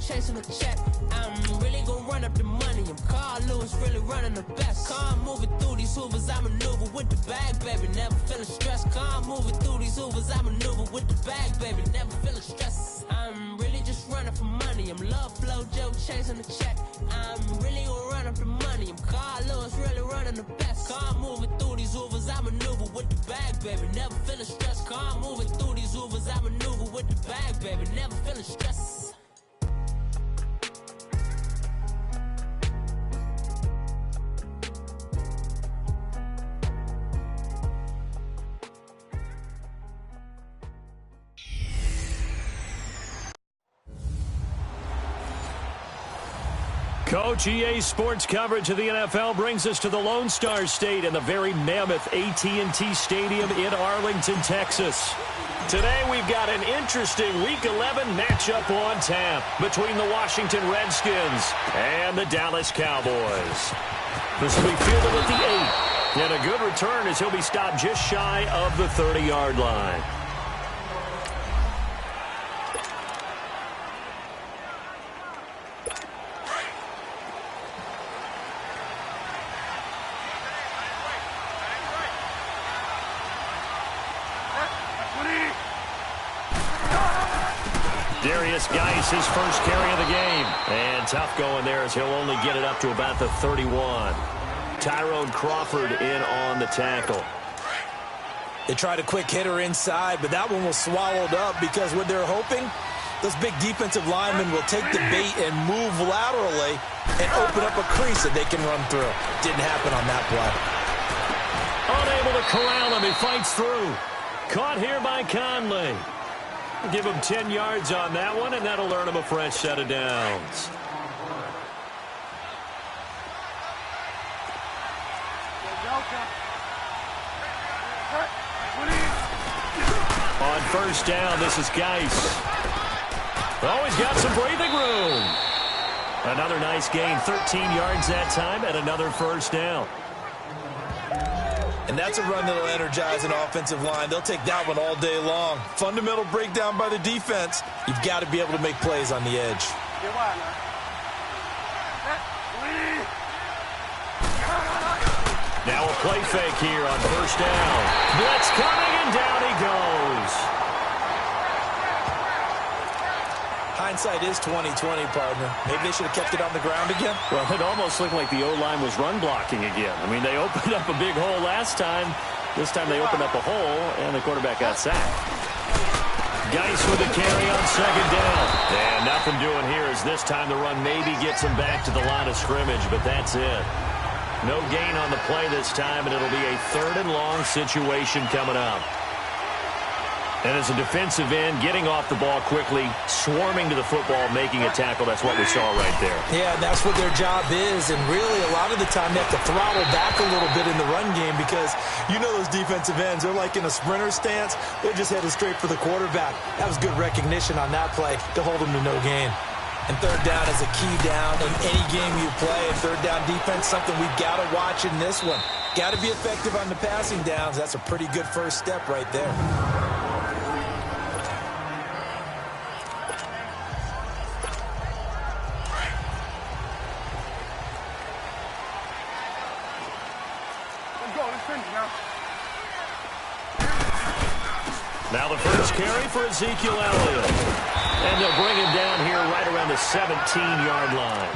chasing a check. I'm really gonna run up the money. I'm Carl Lewis, really running the best. Car moving through these hoovers, I maneuver with the bag, baby. Never feeling stressed. Car moving through these hoovers, I maneuver with the bag, baby. Never feeling stressed. I'm really just running for money. I'm love flow, Joe chasing the check. I'm really gonna run up the money. I'm Carl Lewis, really running the best. Car moving through these hoovers, I maneuver with the bag, baby. Never feeling stressed. Car moving through these hoovers, I maneuver with the bag, baby. Never feeling stressed. Coach, EA Sports coverage of the NFL brings us to the Lone Star State and the very mammoth AT&T Stadium in Arlington, Texas. Today we've got an interesting Week 11 matchup on tap between the Washington Redskins and the Dallas Cowboys. This will be fielded at the 8, and a good return as he'll be stopped just shy of the 30-yard line. Geis, his first carry of the game. And tough going there as he'll only get it up to about the 31. Tyrone Crawford in on the tackle. They tried a quick hitter inside, but that one was swallowed up because what they're hoping, those big defensive linemen will take the bait and move laterally and open up a crease that they can run through. Didn't happen on that play. Unable to corral him. He fights through. Caught here by Conley. Give him 10 yards on that one, and that'll earn him a fresh set of downs. On first down, this is Geis. Oh, he's got some breathing room. Another nice gain, 13 yards that time, and another first down. And that's a run that'll energize an offensive line. They'll take that one all day long. Fundamental breakdown by the defense. You've got to be able to make plays on the edge. Now a play fake here on first down. Blitz coming, and down he goes. Hindsight is 20/20, partner. Maybe they should have kept it on the ground again. Well, it almost looked like the O-line was run blocking again. I mean, they opened up a big hole last time. This time they opened up a hole, and the quarterback got sacked. Geis with a carry on second down. And nothing doing here as this time the run maybe gets him back to the line of scrimmage, but that's it. No gain on the play this time, and it'll be a 3rd and long situation coming up. And as a defensive end, getting off the ball quickly, swarming to the football, making a tackle, that's what we saw right there. Yeah, that's what their job is, and really a lot of the time they have to throttle back a little bit in the run game because you know those defensive ends, they're like in a sprinter stance. They're just headed straight for the quarterback. That was good recognition on that play to hold them to no gain. And third down is a key down in any game you play, and third down defense, something we've got to watch in this one. Got to be effective on the passing downs. That's a pretty good first step right there. Now the first carry for Ezekiel Elliott. And they'll bring him down here right around the 17-yard line.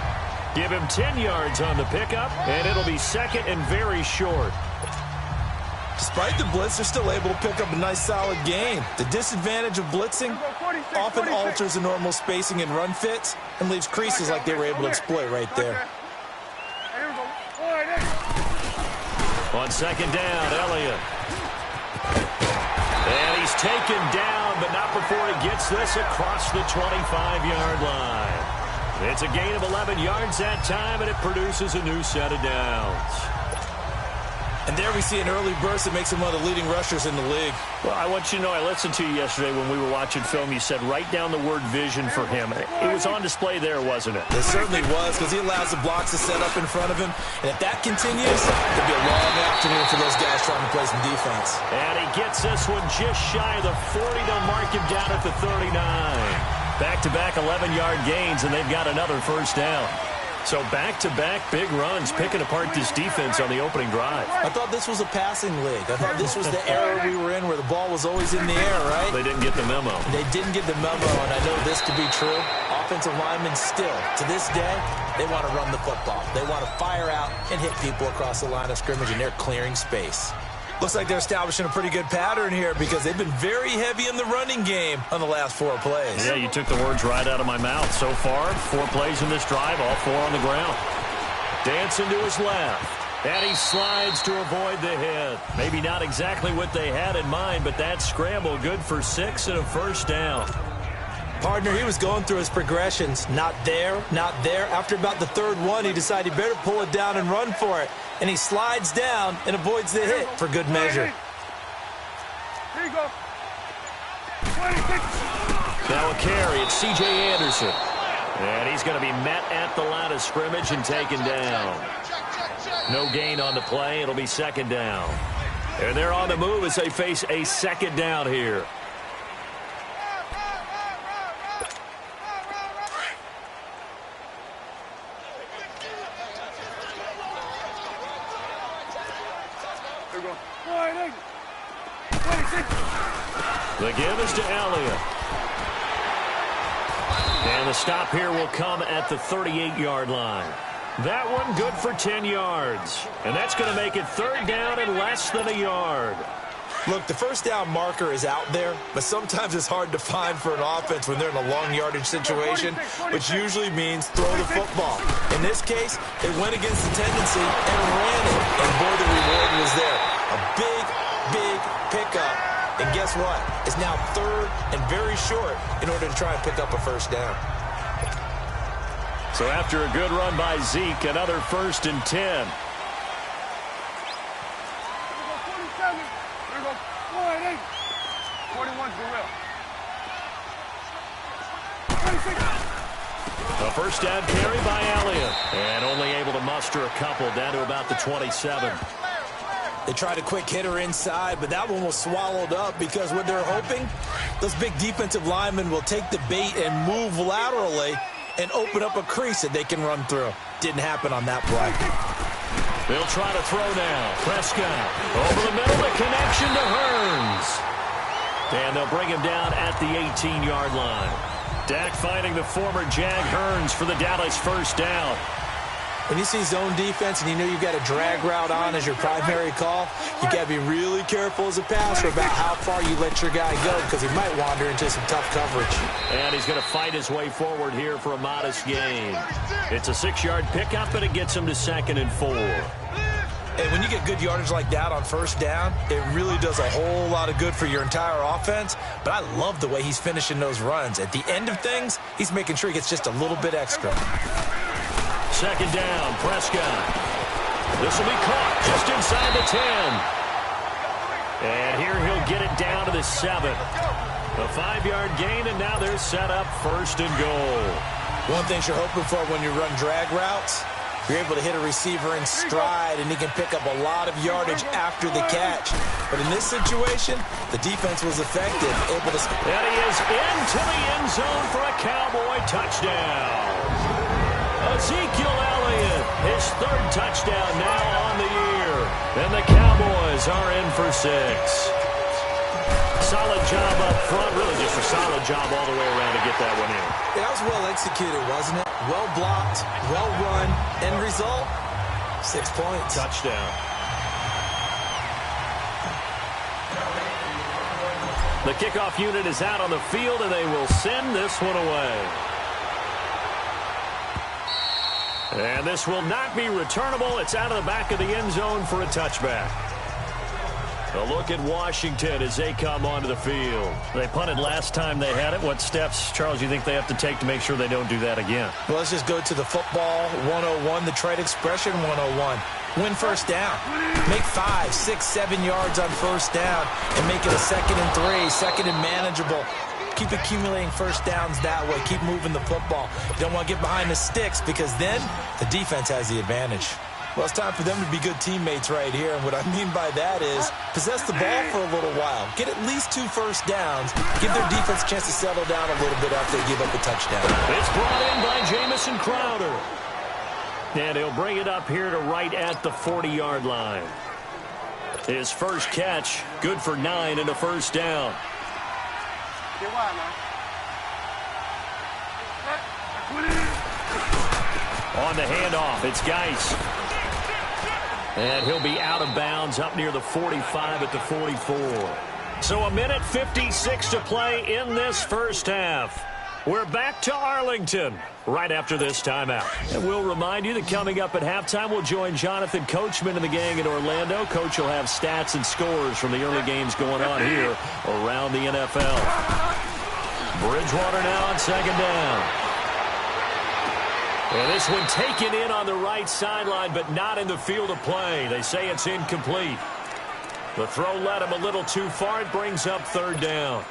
Give him 10 yards on the pickup, and it'll be second and very short. Despite the blitz, they're still able to pick up a nice solid gain. The disadvantage of blitzing often alters the normal spacing and run fits and leaves creases like they were able to exploit right there. On second down, Elliott. And he's taken down, but not before he gets this across the 25-yard line. It's a gain of 11 yards that time, and it produces a new set of downs. And there we see an early burst that makes him one of the leading rushers in the league. Well, I want you to know, I listened to you yesterday when we were watching film. You said write down the word vision for him. It was on display there, wasn't it? It certainly was, because he allows the blocks to set up in front of him. And if that continues, it'll be a long afternoon for those guys trying to play some defense. And he gets this one just shy of the 40. They'll mark him down at the 39. Back-to-back 11-yard gains, and they've got another first down. So back-to-back big runs, picking apart this defense on the opening drive. I thought this was a passing league. I thought this was the era we were in where the ball was always in the air, right? They didn't get the memo. They didn't get the memo, and I know this to be true. Offensive linemen still, to this day, they want to run the football. They want to fire out and hit people across the line of scrimmage, and they're clearing space. Looks like they're establishing a pretty good pattern here because they've been very heavy in the running game on the last 4 plays. Yeah, you took the words right out of my mouth. So far, 4 plays in this drive, all 4 on the ground. Dancing to his left. And he slides to avoid the hit. Maybe not exactly what they had in mind, but that scramble good for 6 and a first down. Partner, he was going through his progressions. Not there, not there. After about the 3rd one, he decided he better pull it down and run for it. And he slides down and avoids the hit for good measure. Here you go. Now a carry. It's C.J. Anderson. And he's going to be met at the line of scrimmage and taken down. No gain on the play. It'll be 2nd down. And they're on the move as they face a 2nd down here. The give is to Elliott. And the stop here will come at the 38-yard line. That one good for 10 yards. And that's going to make it 3rd down and less than a yard. Look, the first down marker is out there, but sometimes it's hard to find for an offense when they're in a long yardage situation, which usually means throw the football. In this case, they went against the tendency and ran it. And boy, the reward was there. A big, big pickup. And guess what? It's now 3rd and very short in order to try and pick up a first down. So after a good run by Zeke, another 1st and 10. A first down carry by Elliott. And only able to muster a couple down to about the 27. They tried a quick hitter inside, but that one was swallowed up because what they're hoping, those big defensive linemen will take the bait and move laterally and open up a crease that they can run through. Didn't happen on that play. They'll try to throw now. Prescott over the middle, the connection to Hearns. And they'll bring him down at the 18-yard line. Dak finding the former Jag Hearns for the Dallas first down. When you see zone defense and you know you've got a drag route on as your primary call, you got to be really careful as a passer about how far you let your guy go because he might wander into some tough coverage. And he's going to fight his way forward here for a modest gain. It's a 6-yard pickup, and it gets him to 2nd and 4. And when you get good yardage like that on first down, it really does a whole lot of good for your entire offense. But I love the way he's finishing those runs. At the end of things, he's making sure he gets just a little bit extra. 2nd down, Prescott. This will be caught just inside the 10. And here he'll get it down to the 7. A 5-yard gain, and now they're set up 1st and goal. One thing you're hoping for when you run drag routes, you're able to hit a receiver in stride, and he can pick up a lot of yardage after the catch. But in this situation, the defense was effective, able to... And he is into the end zone for a Cowboy touchdown. Ezekiel Elliott, his 3rd touchdown now on the year. And the Cowboys are in for 6. Solid job up front, really just a solid job all the way around to get that one in. That was well executed, wasn't it? Well blocked, well run. End result, 6 points. Touchdown. The kickoff unit is out on the field, and they will send this one away. And this will not be returnable. It's out of the back of the end zone for a touchback. A look at Washington as they come onto the field. They punted last time they had it. What steps, Charles, you think they have to take to make sure they don't do that again? Well, let's just go to the football 101, the trade expression 101. Win first down. Make 5, 6, 7 yards on first down and make it a 2nd and 3, 2nd and manageable. Keep accumulating first downs that way. Keep moving the football. You don't want to get behind the sticks because then the defense has the advantage. Well, it's time for them to be good teammates right here. And what I mean by that is possess the ball for a little while. Get at least 2 first downs. Give their defense a chance to settle down a little bit after they give up a touchdown. It's brought in by Jamison Crowder. And he'll bring it up here to right at the 40-yard line. His first catch, good for 9 and a first down. On the handoff, it's Geis. And he'll be out of bounds up near the 45 at the 44. So a minute 56 to play in this first half. We're back to Arlington right after this timeout. And we'll remind you that coming up at halftime, we'll join Jonathan Coachman and the gang in Orlando. Coach will have stats and scores from the early games going on here around the NFL. Bridgewater now on second down. And this one taken in on the right sideline, but not in the field of play. They say it's incomplete. The throw led him a little too far. It brings up third down.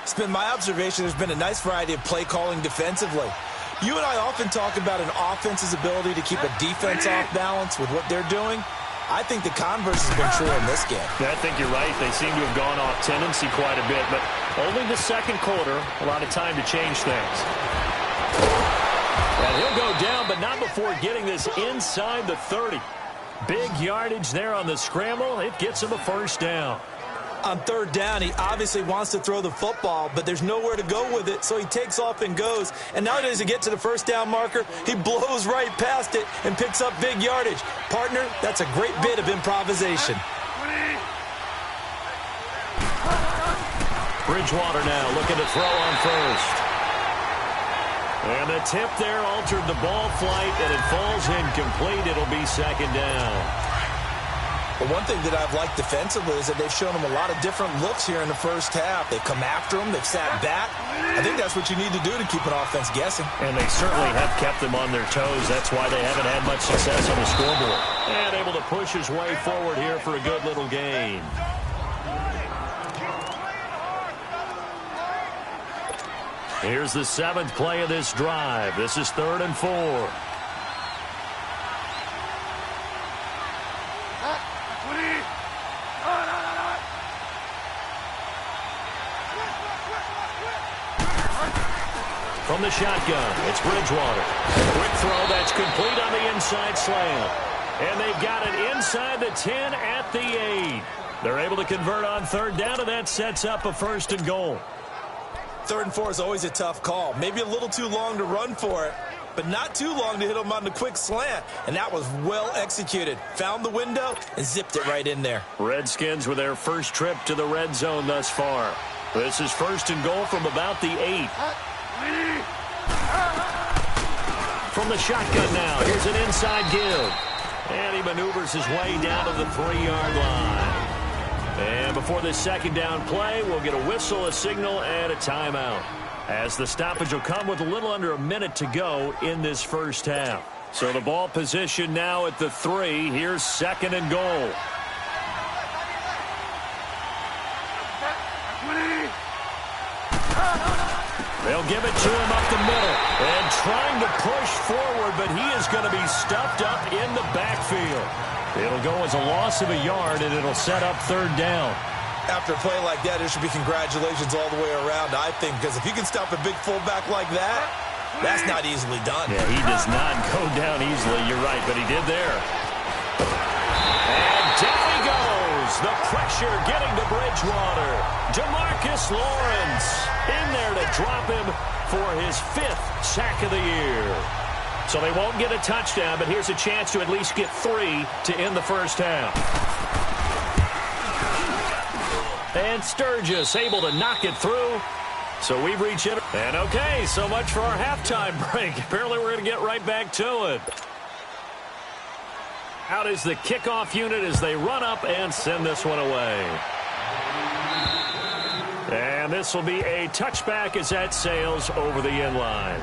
It's been my observation there's been a nice variety of play calling defensively. You and I often talk about an offense's ability to keep a defense off balance with what they're doing. I think the converse has been true in this game. I think you're right. They seem to have gone off tendency quite a bit, but only the second quarter, a lot of time to change things. And he'll go down, but not before getting this inside the 30. Big yardage there on the scramble. It gets him a first down. On third down, he obviously wants to throw the football, but there's nowhere to go with it, so he takes off and goes. And now as he gets to the first down marker, he blows right past it and picks up big yardage. Partner, that's a great bit of improvisation. Bridgewater now looking to throw on first. And the tip there altered the ball flight, and it falls incomplete. It'll be second down. But one thing that I've liked defensively is that they've shown him a lot of different looks here in the first half. They've come after him. They've sat back. I think that's what you need to do to keep an offense guessing. And they certainly have kept them on their toes. That's why they haven't had much success on the scoreboard. And able to push his way forward here for a good little gain. Here's the 7th play of this drive. This is 3rd and 4. From the shotgun, it's Bridgewater. Quick throw that's complete on the inside slant. And they've got it inside the 10 at the 8. They're able to convert on third down, and that sets up a 1st and goal. 3rd and 4 is always a tough call. Maybe a little too long to run for it, but not too long to hit him on the quick slant. And that was well executed. Found the window and zipped it right in there. Redskins with their first trip to the red zone thus far. This is 1st and goal from about the 8. From the shotgun now, here's an inside give. And he maneuvers his way down to the 3-yard line. And before this second down play, we'll get a whistle, a signal, and a timeout. As the stoppage will come with a little under a minute to go in this first half. So the ball position now at the 3. Here's 2nd and goal. They'll give it to him up the middle. And trying to push forward, but he is going to be stuffed up in the backfield. It'll go as a loss of a yard, and it'll set up 3rd down. After a play like that, it should be congratulations all the way around, I think, because if you can stop a big fullback like that, that's not easily done. Yeah, he does not go down easily. You're right, but he did there. And down he goes. The pressure getting to Bridgewater. DeMarcus Lawrence in there to drop him for his 5th sack of the year. So they won't get a touchdown, but here's a chance to at least get 3 to end the first half. And Sturgis able to knock it through. So we've reached it. And okay, so much for our halftime break. Apparently we're going to get right back to it. Out is the kickoff unit as they run up and send this one away. And this will be a touchback as that sails over the end line.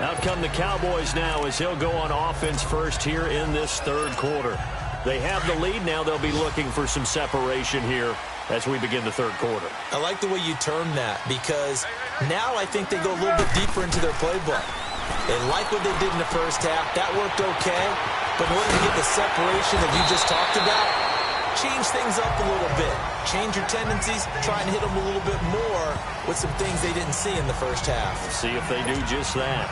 Out come the Cowboys now as he'll go on offense first here in this 3rd quarter. They have the lead. Now they'll be looking for some separation here as we begin the 3rd quarter. I like the way you term that because now I think they go a little bit deeper into their playbook. They like what they did in the first half. That worked okay. But in order to get the separation that you just talked about, change things up a little bit. Change your tendencies, try and hit them a little bit more with some things they didn't see in the first half. See if they do just that.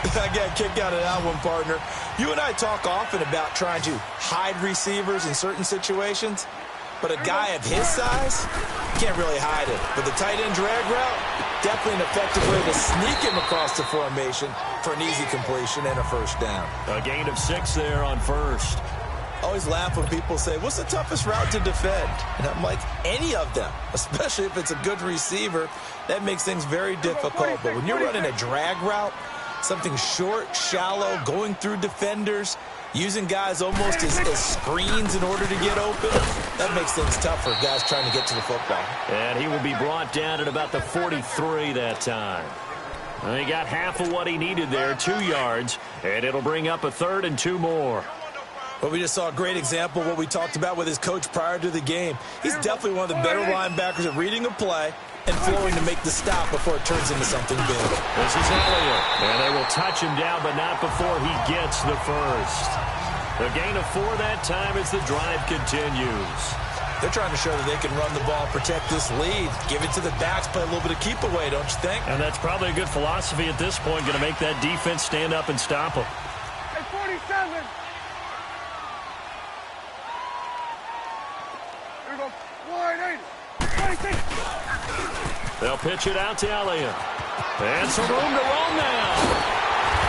I got a kick out of that one, partner. You and I talk often about trying to hide receivers in certain situations, but a guy of his size can't really hide it. But the tight end drag route, definitely an effective way to sneak him across the formation for an easy completion and a first down. A gain of 6 there on first. Always laugh when people say, what's the toughest route to defend? And I'm like, any of them, especially if it's a good receiver. That makes things very difficult. But when you're running a drag route, something short, shallow, going through defenders, using guys almost as screens in order to get open, that makes things tough for guys trying to get to the football. And he will be brought down at about the 43 that time. And he got half of what he needed there, 2 yards, and it'll bring up a 3rd and 2 more. Well, we just saw a great example of what we talked about with his coach prior to the game. He's definitely one of the better linebackers at reading a play and flowing to make the stop before it turns into something big. This is Elliott, and they will touch him down, but not before he gets the first. The gain of 4 that time as the drive continues. They're trying to show that they can run the ball, protect this lead, give it to the backs, play a little bit of keep away, don't you think? And that's probably a good philosophy at this point, going to make that defense stand up and stop him. Hey, 47. Here we go. 180. 26. They'll pitch it out to Elliott. And some room to roam now.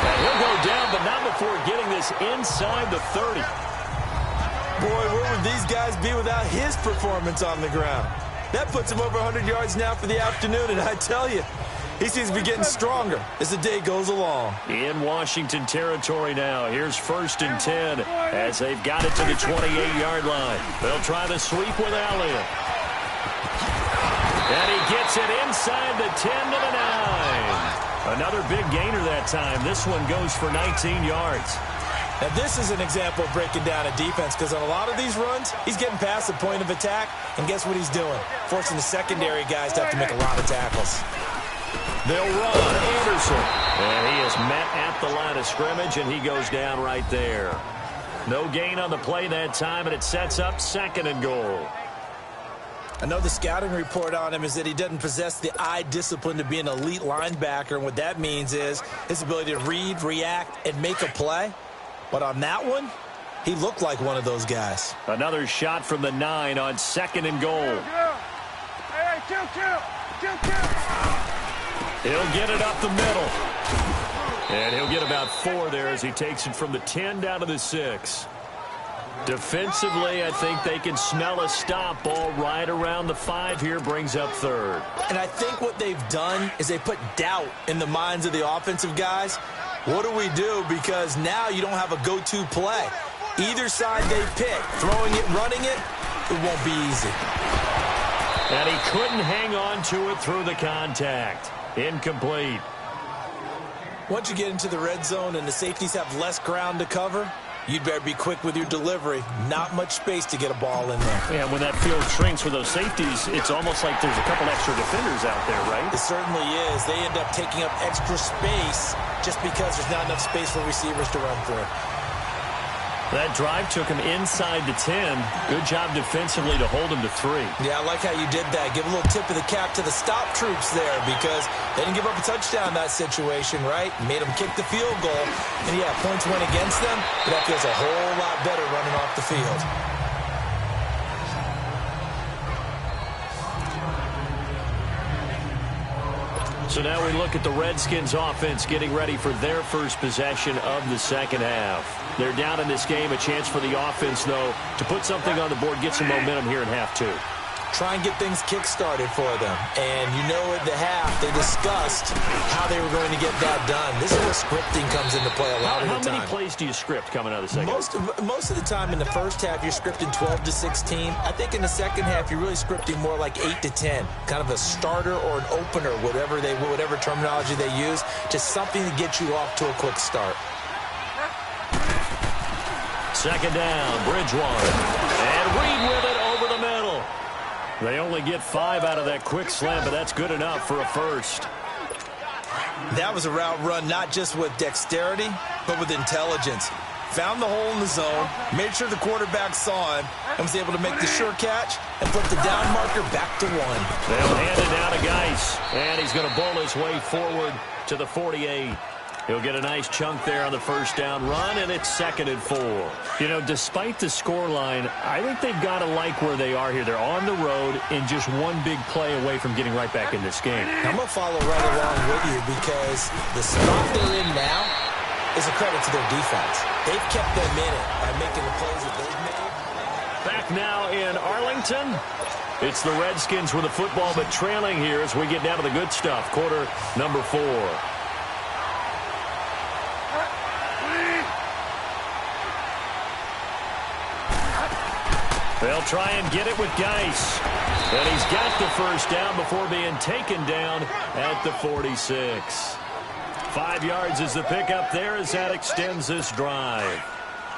And he'll go down, but not before getting this inside the 30. Boy, where would these guys be without his performance on the ground? That puts him over 100 yards now for the afternoon, and I tell you, he seems to be getting stronger as the day goes along. In Washington territory now. Here's 1st and 10 as they've got it to the 28-yard line. They'll try the sweep with Elliott. And he gets it inside the 10 to the 9. Another big gainer that time. This one goes for 19 yards. Now, this is an example of breaking down a defense because on a lot of these runs, he's getting past the point of attack, and guess what he's doing? Forcing the secondary guys to have to make a lot of tackles. They'll run Anderson. And he is met at the line of scrimmage, and he goes down right there. No gain on the play that time, and it sets up 2nd and goal. I know the scouting report on him is that he doesn't possess the eye discipline to be an elite linebacker, and what that means is his ability to read, react, and make a play. But on that one, he looked like one of those guys. Another shot from the 9 on 2nd and goal. Hey, kill. He'll get it up the middle. And he'll get about 4 there as he takes it from the 10 down to the 6. Defensively, I think they can smell a stop. Ball right around the 5 here, brings up 3rd. And I think what they've done is they put doubt in the minds of the offensive guys. What do we do? Because now you don't have a go-to play. Either side they pick, throwing it, running it, it won't be easy. And he couldn't hang on to it through the contact. Incomplete. Once you get into the red zone and the safeties have less ground to cover, you'd better be quick with your delivery. Not much space to get a ball in there. Yeah, when that field shrinks with those safeties, it's almost like there's a couple extra defenders out there, right? It certainly is. They end up taking up extra space just because there's not enough space for receivers to run through. That drive took him inside the 10. Good job defensively to hold him to 3. Yeah, I like how you did that. Give a little tip of the cap to the stop troops there because they didn't give up a touchdown in that situation, right? Made them kick the field goal. And, yeah, points went against them, but that feels a whole lot better running off the field. So now we look at the Redskins offense getting ready for their first possession of the second half. They're down in this game. A chance for the offense, though, to put something on the board, get some momentum here in half 2. Try and get things kick-started for them. And you know at the half, they discussed how they were going to get that done. This is where scripting comes into play a lot of the time. How many plays do you script coming out of the second half? Most of the time in the first half, you're scripting 12 to 16. I think in the second half, you're really scripting more like 8 to 10. Kind of a starter or an opener, whatever terminology they use. Just something to get you off to a quick start. Second down, Bridgewater. And Reed with it over the middle. They only get 5 out of that quick slant, but that's good enough for a first. That was a route run not just with dexterity, but with intelligence. found the hole in the zone, made sure the quarterback saw him, and was able to make the sure catch and put the down marker back to 1. They'll hand it down to Geis, and he's going to bowl his way forward to the 48. He'll get a nice chunk there on the first down run, and it's 2nd and 4. You know, despite the scoreline, I think they've got to like where they are here. They're on the road and just one big play away from getting right back in this game. I'm going to follow right along with you because the spot they're in now is a credit to their defense. They've kept them in it by making the plays that they've made. Back now in Arlington. It's the Redskins with the football, but trailing here as we get down to the good stuff. Quarter number 4. They'll try and get it with Geis. And he's got the first down before being taken down at the 46. 5 yards is the pickup there as that extends this drive.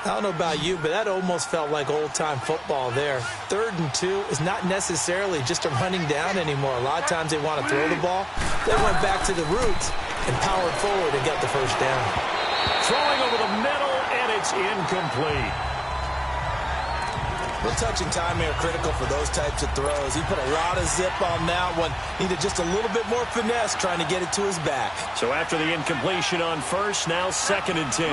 I don't know about you, but that almost felt like old-time football there. 3rd and 2 is not necessarily just a running down anymore. A lot of times they want to throw the ball. They went back to the roots and powered forward and got the first down. Throwing over the middle, and it's incomplete. Real touching time here, critical for those types of throws. He put a lot of zip on that one. Needed just a little bit more finesse trying to get it to his back. So after the incompletion on first, now 2nd and 10.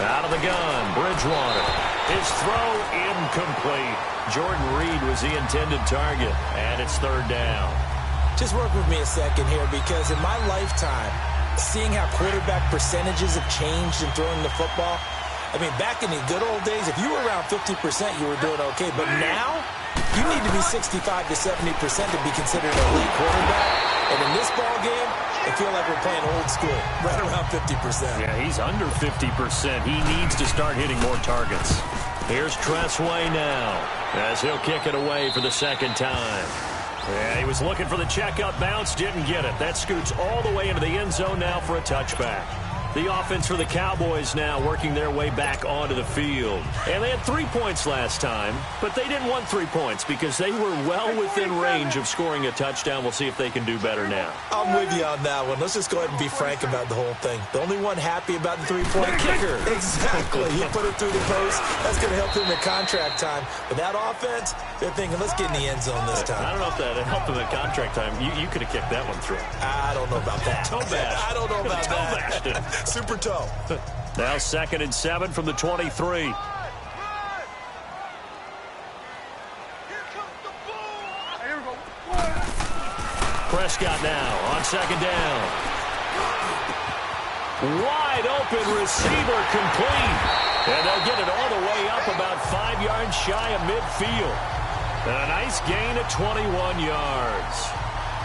Out of the gun, Bridgewater. His throw incomplete. Jordan Reed was the intended target, and it's 3rd down. Just work with me a second here because in my lifetime, seeing how quarterback percentages have changed in throwing the football, I mean, back in the good old days, if you were around 50%, you were doing okay. But now, you need to be 65 to 70% to be considered an elite quarterback. And in this ball game, I feel like we're playing old school, right around 50%. Yeah, he's under 50%. He needs to start hitting more targets. Here's Tressway now as he'll kick it away for the 2nd time. Yeah, he was looking for the checkout bounce, didn't get it. That scoots all the way into the end zone now for a touchback. The offense for the Cowboys now working their way back onto the field. And they had 3 points last time, but they didn't want 3 points because they were well within range of scoring a touchdown. We'll see if they can do better now. I'm with you on that one. Let's just go ahead and be frank about the whole thing. The only one happy about the 3-point kicker. Exactly. He put it through the post. That's going to help him in contract time. But that offense, they're thinking, let's get in the end zone this time. I don't know if that helped him in contract time. You could have kicked that one through. I don't know about that. Toe bash. I don't know about Toe that. bashed it. Super toe. Now 2nd and 7 from the 23. Prescott now on 2nd down. Wide open receiver complete. And they'll get it all the way up about 5 yards shy of midfield. And a nice gain of 21 yards.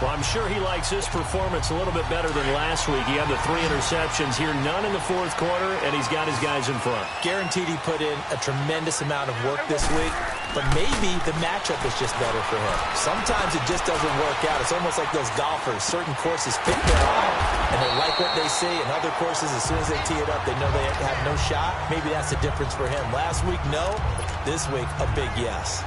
Well, I'm sure he likes this performance a little bit better than last week. He had the 3 interceptions here, none in the 4th quarter, and he's got his guys in front. Guaranteed he put in a tremendous amount of work this week, but maybe the matchup is just better for him. Sometimes it just doesn't work out. It's almost like those golfers. Certain courses fit their eye, and they like what they see, and other courses, as soon as they tee it up, they know they have no shot. Maybe that's the difference for him. Last week, no. This week, a big yes.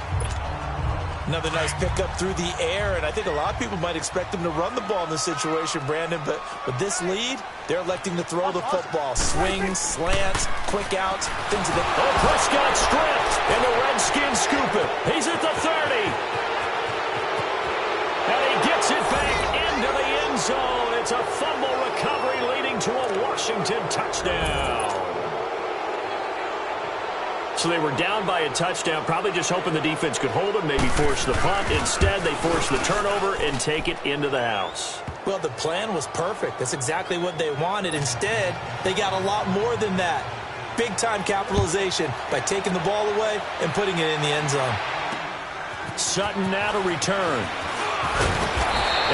Another nice pickup through the air, and I think a lot of people might expect them to run the ball in this situation, Brandon, but with this lead, they're electing to throw the football. Swings, slants, quick outs, things of that. Oh, Prescott stripped, and the Redskins scoop it. He's at the 30. And he gets it back into the end zone. It's a fumble recovery leading to a Washington touchdown. So they were down by a touchdown, probably just hoping the defense could hold them, maybe force the punt. Instead, they force the turnover and take it into the house. Well, the plan was perfect. That's exactly what they wanted. Instead, they got a lot more than that. Big-time capitalization by taking the ball away and putting it in the end zone. Sutton now to return.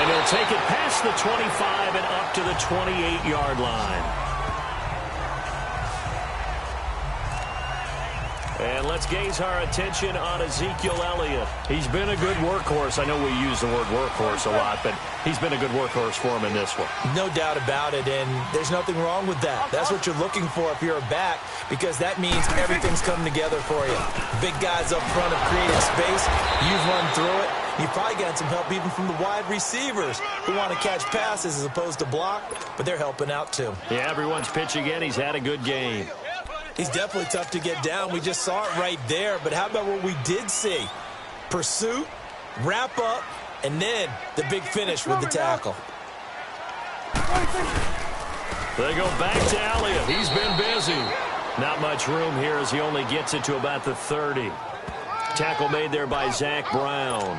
And he'll take it past the 25 and up to the 28-yard line. And let's gaze our attention on Ezekiel Elliott. He's been a good workhorse. I know we use the word workhorse a lot, but he's been a good workhorse for him in this one. No doubt about it, and there's nothing wrong with that. That's what you're looking for if you're a back, because that means everything's coming together for you. Big guys up front have created space. You've run through it. You've probably gotten some help even from the wide receivers who want to catch passes as opposed to block, but they're helping out too. Yeah, everyone's pitching in. He's had a good game. He's definitely tough to get down. We just saw it right there, but how about what we did see? Pursuit, wrap up, and then the big finish with the tackle. They go back to Elliott. He's been busy. Not much room here as he only gets it to about the 30. Tackle made there by Zach Brown.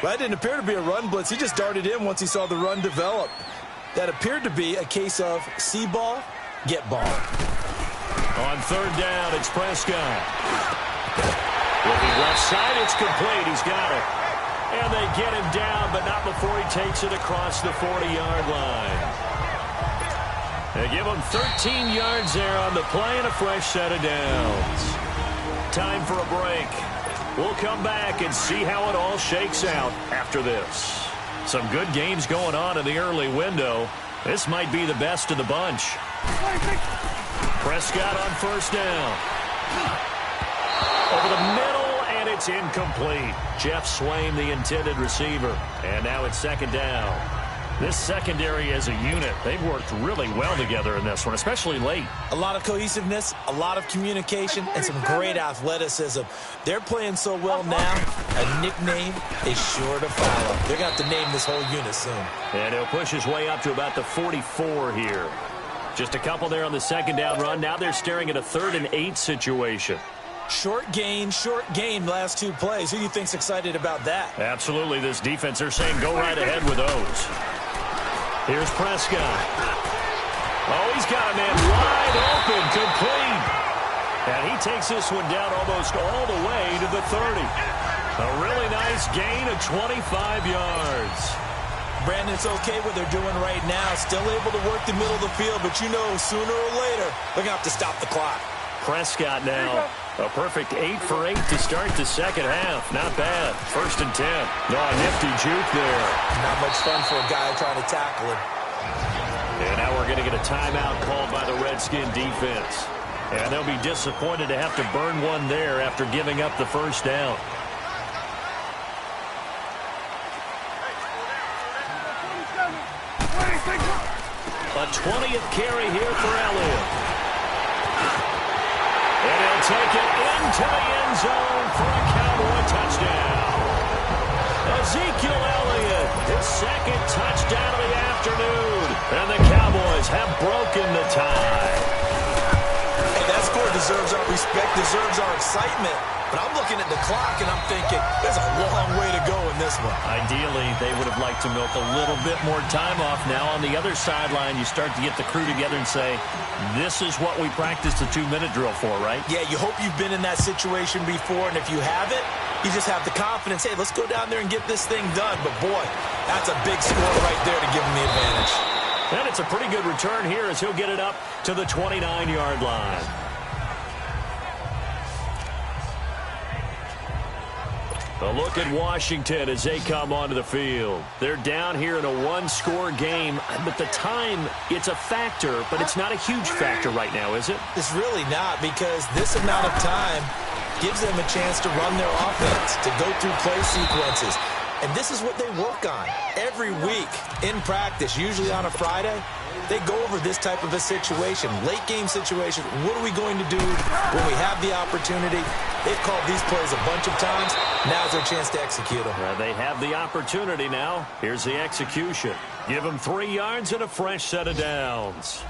Well, that didn't appear to be a run blitz. He just darted in once he saw the run develop. That appeared to be a case of see ball, get ball. On third down, it's Prescott. Looking left side, it's complete. He's got it. And they get him down, but not before he takes it across the 40-yard line. They give him 13 yards there on the play and a fresh set of downs. Time for a break. We'll come back and see how it all shakes out after this. Some good games going on in the early window. This might be the best of the bunch. Prescott on first down. Over the middle, and it's incomplete. Jeff Swain, the intended receiver. And now it's second down. This secondary as a unit, they've worked really well together in this one, especially late. A lot of cohesiveness, a lot of communication, and some great athleticism. They're playing so well now, a nickname is sure to follow. They're going to have to name this whole unit soon. And he'll push his way up to about the 44 here. Just a couple there on the second down run. Now they're staring at a 3rd and 8 situation. Short gain, last two plays. Who do you think's excited about that? Absolutely. This defense, they're saying go right ahead with those. Here's Prescott. Oh, he's got a man wide open, complete. And he takes this one down almost all the way to the 30. A really nice gain of 25 yards. Brandon, it's okay what they're doing right now. Still able to work the middle of the field, but you know sooner or later they're going to have to stop the clock. Prescott now. A perfect 8 for 8 to start the second half. Not bad. 1st and 10. No, a nifty juke there. Not much fun for a guy trying to tackle him. And now we're going to get a timeout called by the Redskin defense. And they'll be disappointed to have to burn one there after giving up the first down. A 20th carry here for Elliott. And he'll take it into the end zone for a Cowboy touchdown. Ezekiel Elliott, his 2nd touchdown of the afternoon. And the Cowboys have broken the tie. Hey, that score deserves our respect, deserves our excitement. But I'm looking at the clock, and I'm thinking, there's a long way to go in this one. Ideally, they would have liked to milk a little bit more time off. Now, on the other sideline, you start to get the crew together and say, this is what we practiced the 2-minute drill for, right? Yeah, you hope you've been in that situation before, and if you haven't, you just have the confidence, hey, let's go down there and get this thing done. But, boy, that's a big score right there to give them the advantage. And it's a pretty good return here as he'll get it up to the 29-yard line. A look at Washington as they come onto the field. They're down here in a 1-score game, but the time, it's a factor, but it's not a huge factor right now, is it? It's really not, because this amount of time gives them a chance to run their offense, to go through play sequences. And this is what they work on every week in practice, usually on a Friday. They go over this type of a situation, late game situation. What are we going to do when we have the opportunity? They've called these plays a bunch of times. Now's their chance to execute them. They have the opportunity now. Here's the execution. Give them 3 yards and a fresh set of downs.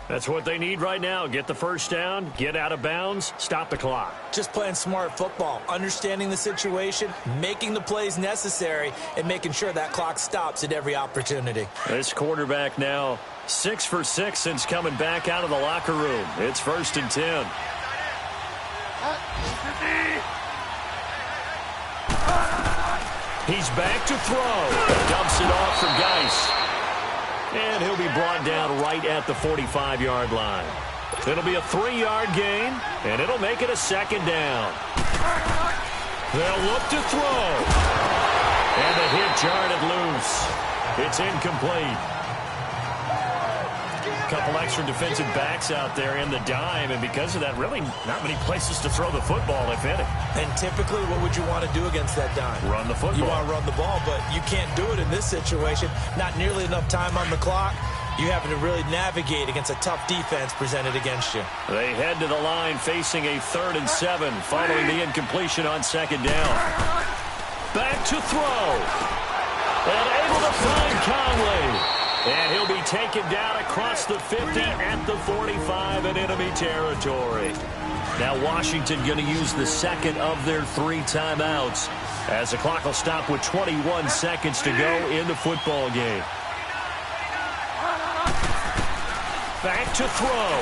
That's what they need right now. Get the first down, get out of bounds, stop the clock. Just playing smart football, understanding the situation, making the plays necessary, and making sure that clock stops at every opportunity. This quarterback now 6 for 6 since coming back out of the locker room. It's 1st and 10. He's back to throw. Dumps it off for Geis. And he'll be brought down right at the 45-yard line. It'll be a 3-yard gain, and it'll make it a 2nd down. They'll look to throw. And the hit jarred it loose. It's incomplete. couple extra defensive backs out there in the dime, and because of that, really not many places to throw the football, if any. And typically, what would you want to do against that dime? Run the football. You want to run the ball, but you can't do it in this situation. Not nearly enough time on the clock. You having to really navigate against a tough defense presented against you. They head to the line facing a 3rd and 7 following the incompletion on 2nd down. Back to throw. And able to find Conley. And he'll be taken down across the 50 at the 45 in enemy territory. Now Washington going to use the second of their 3 timeouts as the clock will stop with 21 seconds to go in the football game. Back to throw.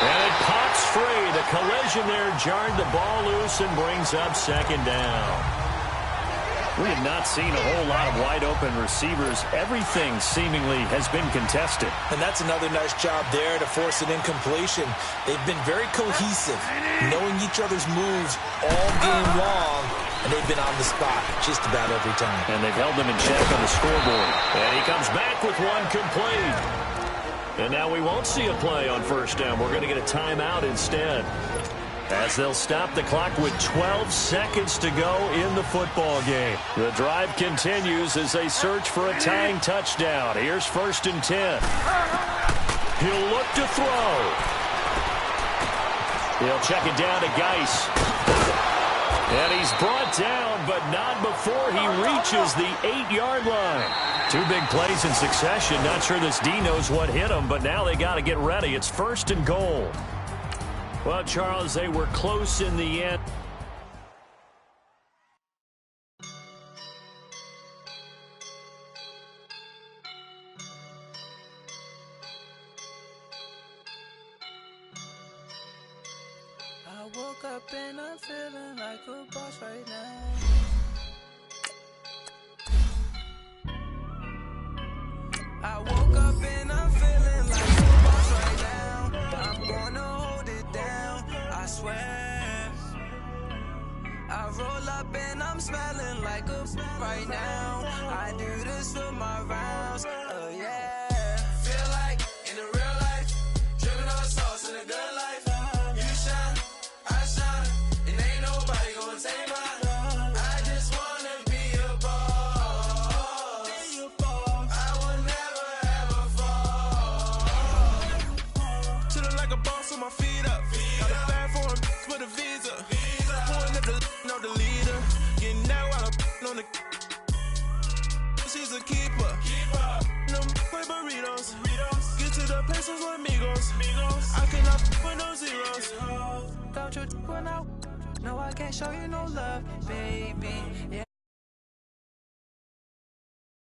And it pops free. The collision there jarred the ball loose and brings up 2nd down. We have not seen a whole lot of wide-open receivers. Everything seemingly has been contested. And that's another nice job there to force an incompletion. They've been very cohesive, knowing each other's moves all game long, and they've been on the spot just about every time. And they've held them in check on the scoreboard. And he comes back with one complete. And now we won't see a play on 1st down. We're going to get a timeout instead, as they'll stop the clock with 12 seconds to go in the football game. The drive continues as they search for a tying touchdown. Here's 1st and 10. He'll look to throw. He'll check it down to Geis. And he's brought down, but not before he reaches the 8-yard line. 2 big plays in succession. Not sure this D knows what hit him, but now they got to get ready. It's 1st and goal. Well, Charles, they were close in the end. I woke up and I'm feeling like a boss right now. I woke up and I'm feeling like a boss right now. I'm gonna hold it down, I swear. I roll up and I'm smelling like a right now. I do this for my rounds, oh yeah. Feel like in the real life, dripping on sauce in a good life. You shine, I shine, and ain't nobody gonna take mine. I just wanna be a boss. I will never ever fall. Chillin' like a boss with my feet up. Got a bag for him with a visa. Pulling up the leader. Getting that while I'm on the. She's a keeper. No play burritos. Get to the pesos with amigos. I cannot with no zeros. Don't you run out? No, I can't show you no love, baby. Yeah.